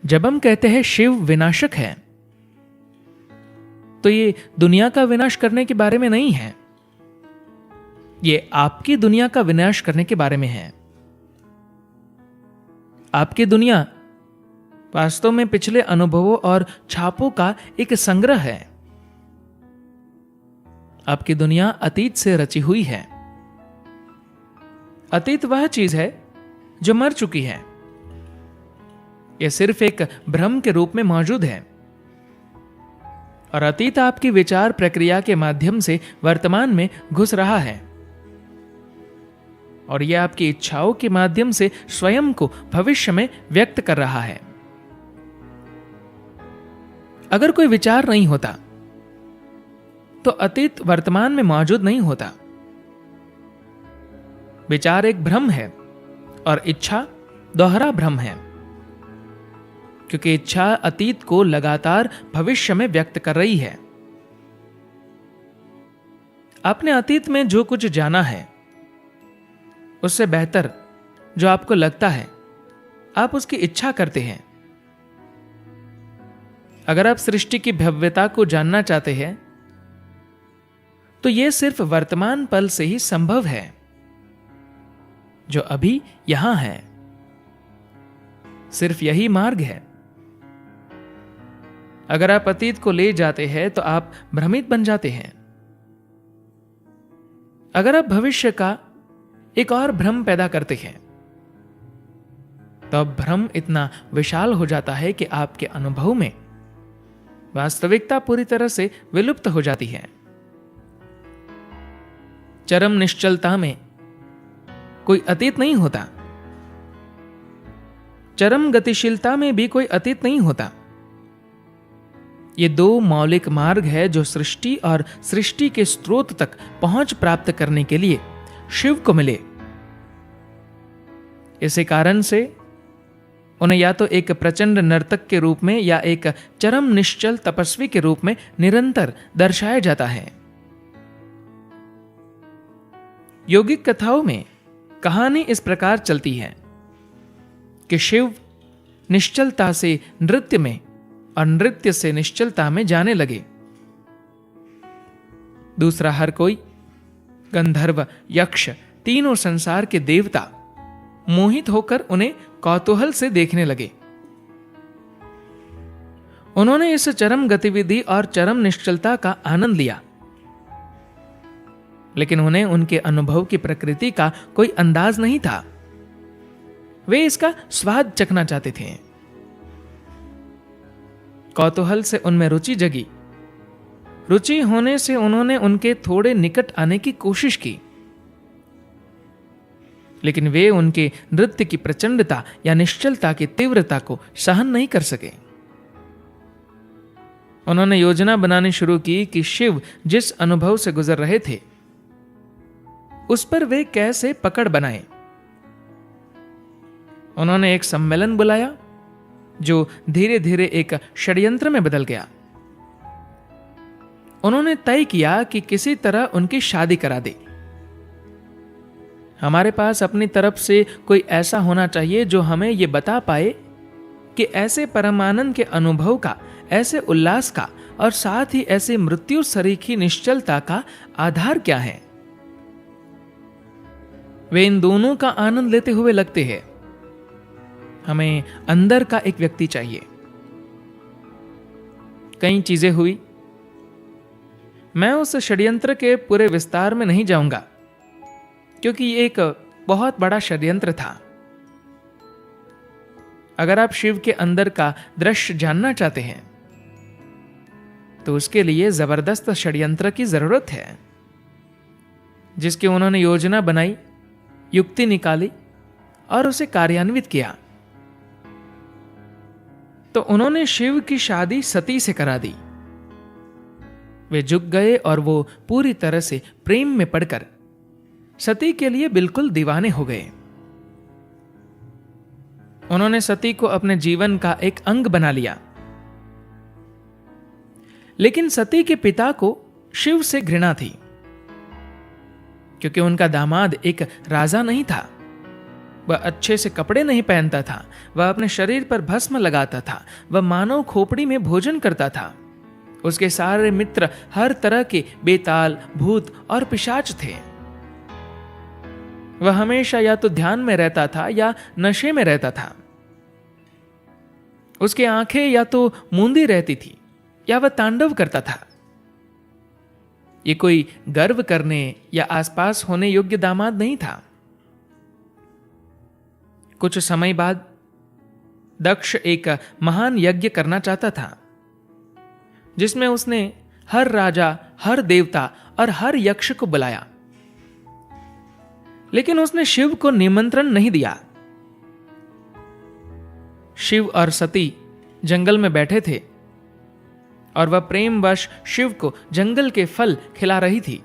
जब हम कहते हैं शिव विनाशक है, तो ये दुनिया का विनाश करने के बारे में नहीं है, ये आपकी दुनिया का विनाश करने के बारे में है। आपकी दुनिया वास्तव में पिछले अनुभवों और छापों का एक संग्रह है। आपकी दुनिया अतीत से रची हुई है। अतीत वह चीज है जो मर चुकी है। यह सिर्फ एक भ्रम के रूप में मौजूद है, और अतीत आपकी विचार प्रक्रिया के माध्यम से वर्तमान में घुस रहा है, और यह आपकी इच्छाओं के माध्यम से स्वयं को भविष्य में व्यक्त कर रहा है। अगर कोई विचार नहीं होता तो अतीत वर्तमान में मौजूद नहीं होता। विचार एक भ्रम है और इच्छा दोहरा भ्रम है, क्योंकि इच्छा अतीत को लगातार भविष्य में व्यक्त कर रही है। आपने अतीत में जो कुछ जाना है, उससे बेहतर जो आपको लगता है, आप उसकी इच्छा करते हैं। अगर आप सृष्टि की भव्यता को जानना चाहते हैं, तो यह सिर्फ वर्तमान पल से ही संभव है, जो अभी यहां है। सिर्फ यही मार्ग है। अगर आप अतीत को ले जाते हैं तो आप भ्रमित बन जाते हैं। अगर आप भविष्य का एक और भ्रम पैदा करते हैं, तो अब भ्रम इतना विशाल हो जाता है कि आपके अनुभव में वास्तविकता पूरी तरह से विलुप्त हो जाती है। चरम निश्चलता में कोई अतीत नहीं होता। चरम गतिशीलता में भी कोई अतीत नहीं होता। ये दो मौलिक मार्ग है जो सृष्टि और सृष्टि के स्रोत तक पहुंच प्राप्त करने के लिए शिव को मिले। इसी कारण से उन्हें या तो एक प्रचंड नर्तक के रूप में या एक चरम निश्चल तपस्वी के रूप में निरंतर दर्शाया जाता है। योगिक कथाओं में कहानी इस प्रकार चलती है कि शिव निश्चलता से नृत्य में और नृत्य से निश्चलता में जाने लगे। दूसरा हर कोई, गंधर्व, यक्ष, तीनों संसार के देवता मोहित होकर उन्हें कौतूहल से देखने लगे। उन्होंने इस चरम गतिविधि और चरम निश्चलता का आनंद लिया, लेकिन उन्हें उनके अनुभव की प्रकृति का कोई अंदाज नहीं था। वे इसका स्वाद चखना चाहते थे। कौतूहल से उनमें रुचि जगी। रुचि होने से उन्होंने उनके थोड़े निकट आने की कोशिश की, लेकिन वे उनके नृत्य की प्रचंडता या निश्चलता की तीव्रता को सहन नहीं कर सके। उन्होंने योजना बनानी शुरू की कि शिव जिस अनुभव से गुजर रहे थे, उस पर वे कैसे पकड़ बनाए। उन्होंने एक सम्मेलन बुलाया जो धीरे धीरे एक षड्यंत्र में बदल गया। उन्होंने तय किया कि किसी तरह उनकी शादी करा दे। हमारे पास अपनी तरफ से कोई ऐसा होना चाहिए जो हमें यह बता पाए कि ऐसे परमानंद के अनुभव का, ऐसे उल्लास का और साथ ही ऐसे मृत्यु सरीखी निश्चलता का आधार क्या है। वे इन दोनों का आनंद लेते हुए लगते हैं। हमें अंदर का एक व्यक्ति चाहिए। कई चीजें हुई। मैं उस षड्यंत्र के पूरे विस्तार में नहीं जाऊंगा, क्योंकि ये एक बहुत बड़ा षड्यंत्र था। अगर आप शिव के अंदर का दृश्य जानना चाहते हैं, तो उसके लिए जबरदस्त षड्यंत्र की जरूरत है, जिसकी उन्होंने योजना बनाई, युक्ति निकाली और उसे कार्यान्वित किया। तो उन्होंने शिव की शादी सती से करा दी। वे झुक गए और वो पूरी तरह से प्रेम में पड़कर सती के लिए बिल्कुल दीवाने हो गए। उन्होंने सती को अपने जीवन का एक अंग बना लिया। लेकिन सती के पिता को शिव से घृणा थी, क्योंकि उनका दामाद एक राजा नहीं था, वह अच्छे से कपड़े नहीं पहनता था, वह अपने शरीर पर भस्म लगाता था, वह मानव खोपड़ी में भोजन करता था। उसके सारे मित्र हर तरह के बेताल, भूत और पिशाच थे। वह हमेशा या तो ध्यान में रहता था या नशे में रहता था। उसकी आंखें या तो मूंदी रहती थी या वह तांडव करता था। ये कोई गर्व करने या आसपास होने योग्य दामाद नहीं था। कुछ समय बाद दक्ष एक महान यज्ञ करना चाहता था, जिसमें उसने हर राजा, हर देवता और हर यक्ष को बुलाया, लेकिन उसने शिव को निमंत्रण नहीं दिया। शिव और सती जंगल में बैठे थे और वह प्रेमवश शिव को जंगल के फल खिला रही थी,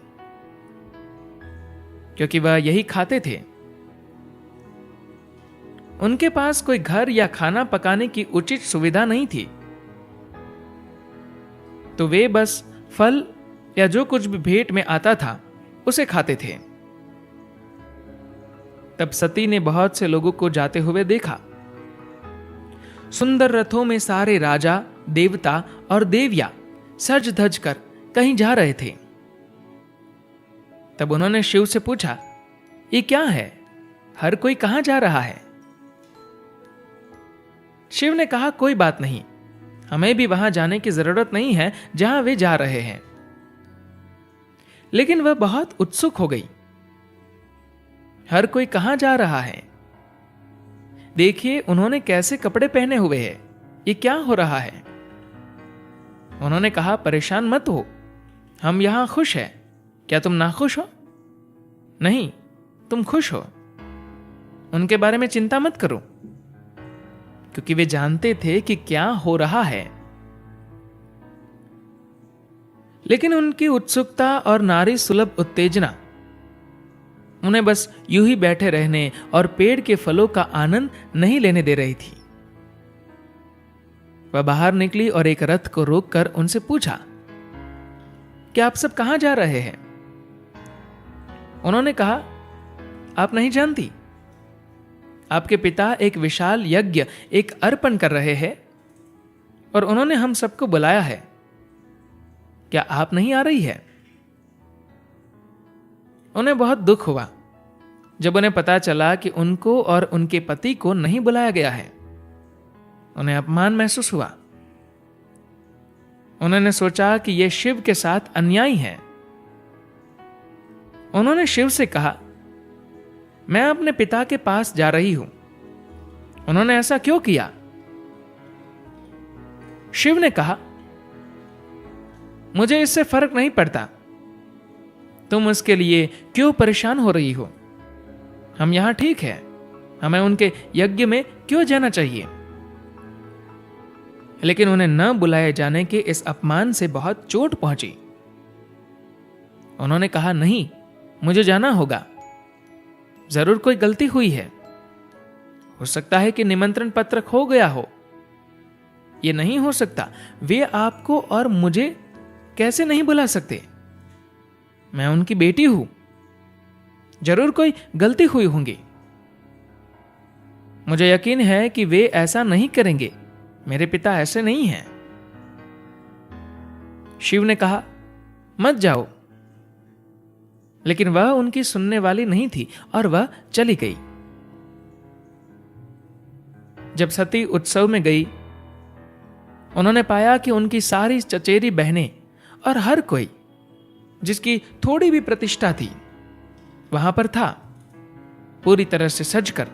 क्योंकि वह यही खाते थे। उनके पास कोई घर या खाना पकाने की उचित सुविधा नहीं थी, तो वे बस फल या जो कुछ भी भेंट में आता था उसे खाते थे। तब सती ने बहुत से लोगों को जाते हुए देखा। सुंदर रथों में सारे राजा, देवता और देवियां सज धज कर कहीं जा रहे थे। तब उन्होंने शिव से पूछा, ये क्या है? हर कोई कहां जा रहा है? शिव ने कहा, कोई बात नहीं, हमें भी वहां जाने की जरूरत नहीं है जहां वे जा रहे हैं। लेकिन वह बहुत उत्सुक हो गई। हर कोई कहां जा रहा है? देखिए उन्होंने कैसे कपड़े पहने हुए हैं, ये क्या हो रहा है? उन्होंने कहा, परेशान मत हो, हम यहां खुश हैं। क्या तुम नाखुश हो? नहीं, तुम खुश हो। उनके बारे में चिंता मत करो, क्योंकि वे जानते थे कि क्या हो रहा है। लेकिन उनकी उत्सुकता और नारी सुलभ उत्तेजना उन्हें बस यूं ही बैठे रहने और पेड़ के फलों का आनंद नहीं लेने दे रही थी। वह बाहर निकली और एक रथ को रोककर उनसे पूछा, क्या आप सब कहां जा रहे हैं? उन्होंने कहा, आप नहीं जानती, आपके पिता एक विशाल यज्ञ, एक अर्पण कर रहे हैं और उन्होंने हम सबको बुलाया है। क्या आप नहीं आ रही है? उन्हें बहुत दुख हुआ जब उन्हें पता चला कि उनको और उनके पति को नहीं बुलाया गया है। उन्हें अपमान महसूस हुआ। उन्होंने सोचा कि यह शिव के साथ अन्याय है। उन्होंने शिव से कहा, मैं अपने पिता के पास जा रही हूं, उन्होंने ऐसा क्यों किया? शिव ने कहा, मुझे इससे फर्क नहीं पड़ता, तुम उसके लिए क्यों परेशान हो रही हो? हम यहां ठीक है, हमें उनके यज्ञ में क्यों जाना चाहिए? लेकिन उन्हें न बुलाए जाने के इस अपमान से बहुत चोट पहुंची। उन्होंने कहा, नहीं, मुझे जाना होगा, जरूर कोई गलती हुई है। हो सकता है कि निमंत्रण पत्र खो गया हो। यह नहीं हो सकता, वे आपको और मुझे कैसे नहीं बुला सकते? मैं उनकी बेटी हूं, जरूर कोई गलती हुई होंगी। मुझे यकीन है कि वे ऐसा नहीं करेंगे, मेरे पिता ऐसे नहीं हैं। शिव ने कहा, मत जाओ। लेकिन वह उनकी सुनने वाली नहीं थी और वह चली गई। जब सती उत्सव में गई, उन्होंने पाया कि उनकी सारी चचेरी बहनें और हर कोई जिसकी थोड़ी भी प्रतिष्ठा थी वहां पर था, पूरी तरह से सजकर।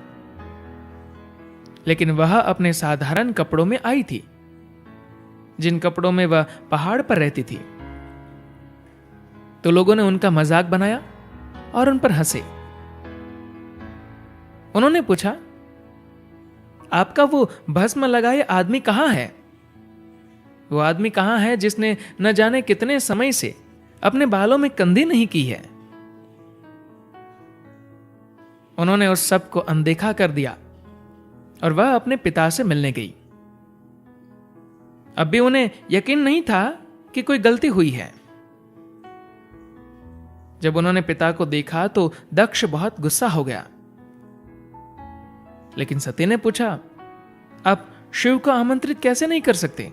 लेकिन वह अपने साधारण कपड़ों में आई थी, जिन कपड़ों में वह पहाड़ पर रहती थी। तो लोगों ने उनका मजाक बनाया और उन पर हंसे। उन्होंने पूछा, आपका वो भस्म लगाए आदमी कहां है? वो आदमी कहां है जिसने न जाने कितने समय से अपने बालों में कंघी नहीं की है? उन्होंने उस सब को अनदेखा कर दिया और वह अपने पिता से मिलने गई। अब भी उन्हें यकीन नहीं था कि कोई गलती हुई है। जब उन्होंने पिता को देखा तो दक्ष बहुत गुस्सा हो गया। लेकिन सती ने पूछा, आप शिव को आमंत्रित कैसे नहीं कर सकते?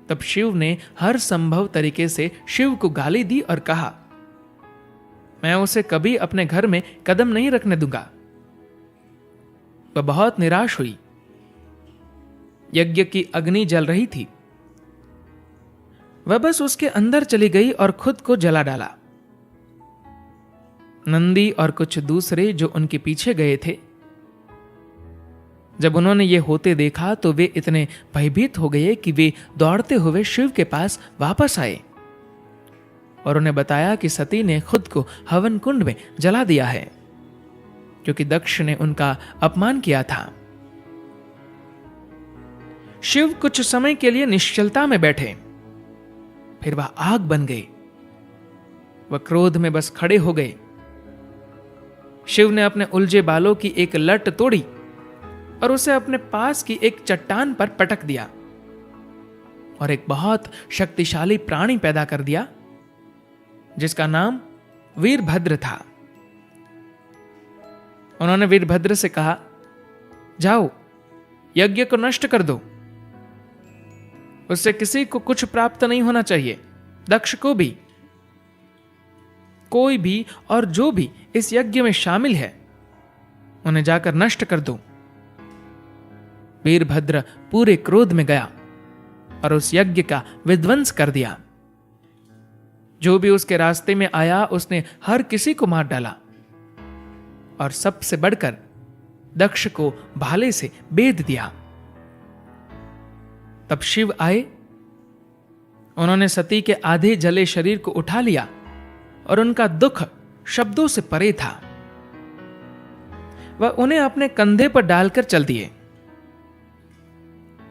तब शिव ने हर संभव तरीके से शिव को गाली दी और कहा, मैं उसे कभी अपने घर में कदम नहीं रखने दूंगा। वह बहुत निराश हुई। यज्ञ की अग्नि जल रही थी। वह बस उसके अंदर चली गई और खुद को जला डाला। नंदी और कुछ दूसरे जो उनके पीछे गए थे, जब उन्होंने ये होते देखा तो वे इतने भयभीत हो गए कि वे दौड़ते हुए शिव के पास वापस आए और उन्हें बताया कि सती ने खुद को हवन कुंड में जला दिया है, क्योंकि दक्ष ने उनका अपमान किया था। शिव कुछ समय के लिए निश्चलता में बैठे, फिर वह आग बन गए। वह क्रोध में बस खड़े हो गए। शिव ने अपने उलझे बालों की एक लट तोड़ी और उसे अपने पास की एक चट्टान पर पटक दिया और एक बहुत शक्तिशाली प्राणी पैदा कर दिया जिसका नाम वीरभद्र था। उन्होंने वीरभद्र से कहा, जाओ यज्ञ को नष्ट कर दो। उससे किसी को कुछ प्राप्त नहीं होना चाहिए, दक्ष को भी। कोई भी और जो भी इस यज्ञ में शामिल है उन्हें जाकर नष्ट कर दो। वीरभद्र पूरे क्रोध में गया और उस यज्ञ का विध्वंस कर दिया। जो भी उसके रास्ते में आया उसने हर किसी को मार डाला और सबसे बढ़कर दक्ष को भाले से बेध दिया। तब शिव आए। उन्होंने सती के आधे जले शरीर को उठा लिया और उनका दुख शब्दों से परे था। वह उन्हें अपने कंधे पर डालकर चल दिए।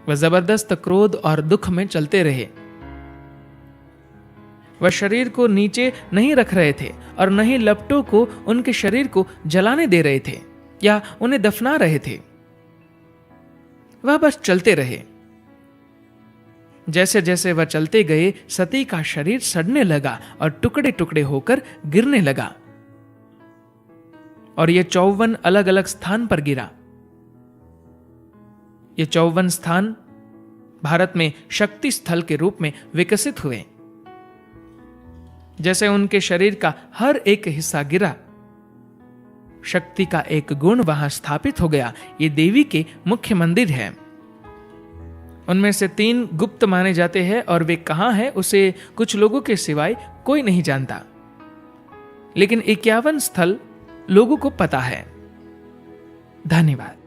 वह जबरदस्त क्रोध और दुख में चलते रहे। वह शरीर को नीचे नहीं रख रहे थे और न ही लपटों को उनके शरीर को जलाने दे रहे थे या उन्हें दफना रहे थे। वह बस चलते रहे। जैसे जैसे वह चलते गए, सती का शरीर सड़ने लगा और टुकड़े टुकड़े होकर गिरने लगा और ये 54 अलग अलग स्थान पर गिरा। ये 54 स्थान भारत में शक्ति स्थल के रूप में विकसित हुए। जैसे उनके शरीर का हर एक हिस्सा गिरा, शक्ति का एक गुण वहां स्थापित हो गया। ये देवी के मुख्य मंदिर है। उनमें से 3 गुप्त माने जाते हैं और वे कहां हैं उसे कुछ लोगों के सिवाय कोई नहीं जानता, लेकिन 51 स्थल लोगों को पता है। धन्यवाद।